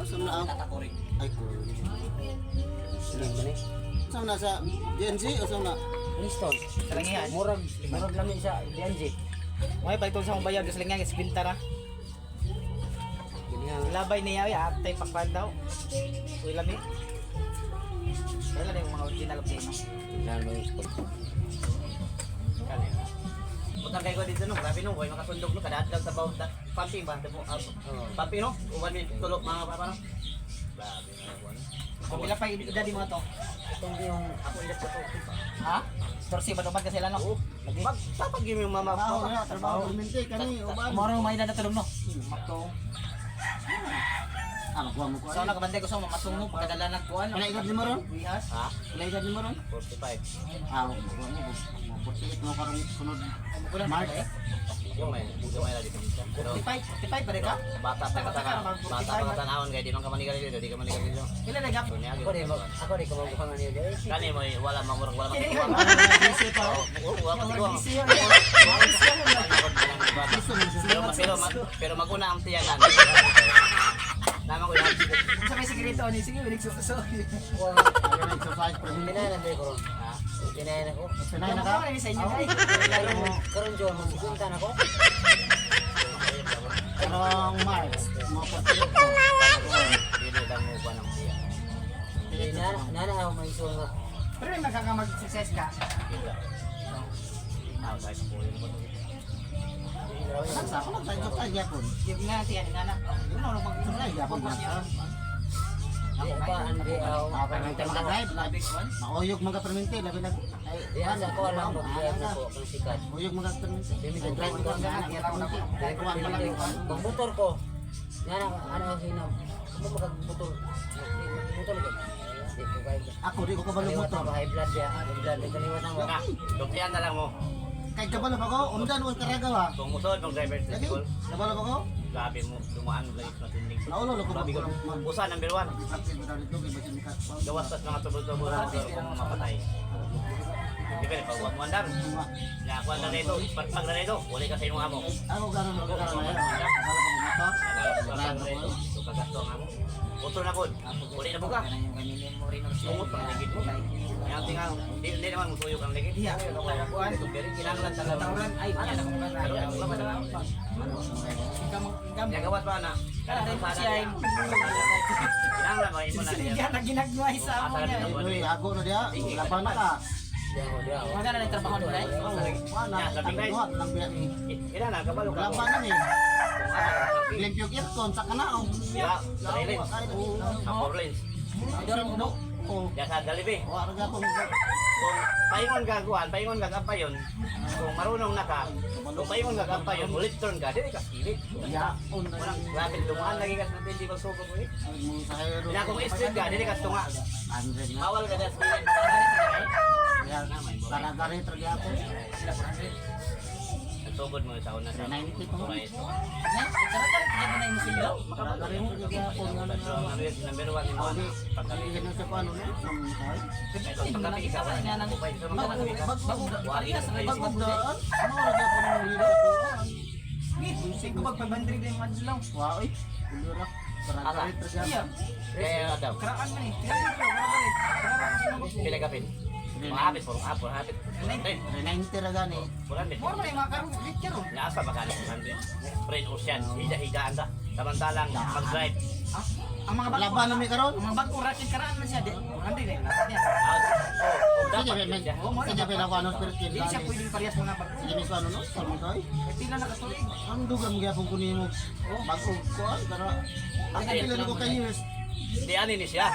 Asa na ang Tatakori. ay ko. Slim man eh. Asa na sa Gen Z o sa na? Winston. Kalangihan. Murag lamin sa DNG. May pagtol sa akong bayag, gusto lang nga, ispinta ra. Labay niya, ya, atay pakpan daw. Uy, lami. Wala na yung mga original Pino. Lalo yung sport. Putang kayo ko dito no, grabe no, boy, makasundog no, kada adlaw sa bawat pumping ba? Pumping no, uwan min tulok mga papa no. Grabe na buwan. Kung pila pa edad mo to? Itong yung Ako edad ko to. Ha? Torsi ba dumad ka sila no? Lagi. Magpapagim yung mama Trabaho ko. na, trabaho permanente kani uban. Moro may edad na tulong no. Makto. Ano kuha mo ko? So nakabantay ko sa mamatong no, pagkadala nagkuan. Pila edad nimo ron? Wihas. Ha? Pila edad nimo ron? 45. Ah, mo 48 mo karong sunod. Kulang March. eh. Yung may lagi sa pero 45 pa rin ka? bata pa tanawon kay di man ka manigal dito, di ka manigal dito. Ilan na gap? Kunya ako rin ako rin kamaguhangan niyo dahil. kani mo wala mamurag wala Kini matiguang. busy pa. Wala matiguang. Pero maguna ang tiyanan. Nama ko yan. Sa may sikreto ni sige, binig so. Ano exercise permanente. Pinayan na ko ron. Ha? Pinayan ako. Sanay na ka? Ako rin sa inyo guys. Karon jo magsikunta na ko. Karong March mo 48 ko. Dili lang mo ba ng tiyan. Nana ako may iso nga. Pero may magkaka-mag-success ka. Sa school mo. Sa ako nagtayo tayo gyapon. Yung nga tiyan nga na. Yung ano Sanay gyapon mag-focus niya. na. Di pa andi ako. Ako nang tema drive labi. Big one. Mauyog mga permanente labi lang. Ay, Diyan sa ko lang mag-drive na ko kung sikat. Uyog mga permanente. Drive ko Drive na. Kaya kuwan pa lang. Pag motor ko. Nana ano ang hinam. Ako magmotor. Motor ko. Di ko kaya. Ako di ko kabalo motor. High blood ya. High blood ni kaliwatan ko. Na, doktiyan na lang mo. Kay kabalo pa ko, undan o karagaw ha. Kung musod ng driver sa Lagi, school, kabalo pa ko. grabe mo dumaan lang matinding. Naulo ko Grabe ko. Usa number 1. Active na dito kay Basin Kat. Gawas tas mga tubol-tubol na ito kung mapatay. Depende pag wag mo andar. Na ako andar na ito, pag na ito, uli ka sa imong amo. Ako gano'n na yan. Kabalo pa ko motor. So kagasto ang amo. Motor na pod. Uli na buka. Sumot pang ligid mo. Yang tinggal di naman musuyok ang ligid. Iya. Kuan ito pero kinahanglan talaga. Tawran ay yan ako ka Pero ang laban na. Ikam Ya gawas pa na. Kada sa sana. Kinahanglan mo imo na. Siligan na ginagmay sa amo niya. Uy, ako na dia. Laban na ka. Diyan ko. Magana na trabaho nila. Wala, labing buhat lang biya ni. Ila na kabalo ka. Laban na ni. Limpyo kirkon sa kanao. Ya, Railin. Apor lens. Oh, Ya sa Dalibi. wala ga ko. Kung paingon gagawan, paingon gagapayon. Kung marunong na ka, kung paingon gagapayon, ulit turn ka, dili ka kilit. Ya, on na. Walang grabe dumaan lagi ka sa hindi magsuko ko eh. Sa hero. Ina kung street ka, dili ka tunga. Andre na. Bawal ka sa street. Ya, karagari tergi ako. Tugod mo sa una sa 90 pa mo. ito. Karagari mo tergi ako. Number 1 ni mo. Pagkabi Yan sa paano na. pagkabi ikaw na nang upay sa mga pagkabi ka. Bagong daan. Ano lagi ako nang lido ko. Sige magpabandri din madlaw. Wow, eh. Ulura. Karagari tergi Iya. ako. Kaya daw. Karaan man eh. Pila kapin. Mahapit po, hapit. 90 ra gani. Bulan din. Mo man mga karong picture oh. Nasa ba ka na Friend Ocean, higa-higaan ka. Samantalang mag-drive. Ang mga bago, Laban na mi karon. ang mga bago racket karaan man siya di. Hindi na lahat niya. Sige, may sige pa lang ano spirit Hindi siya kin. pwedeng parehas mga bago. Sige mi ano no? Salmo toy. Pila na katuig. Ang dugang gyapon ko nimo. Bago ko kana. Ang pila ko kay years. Di ani ni siya.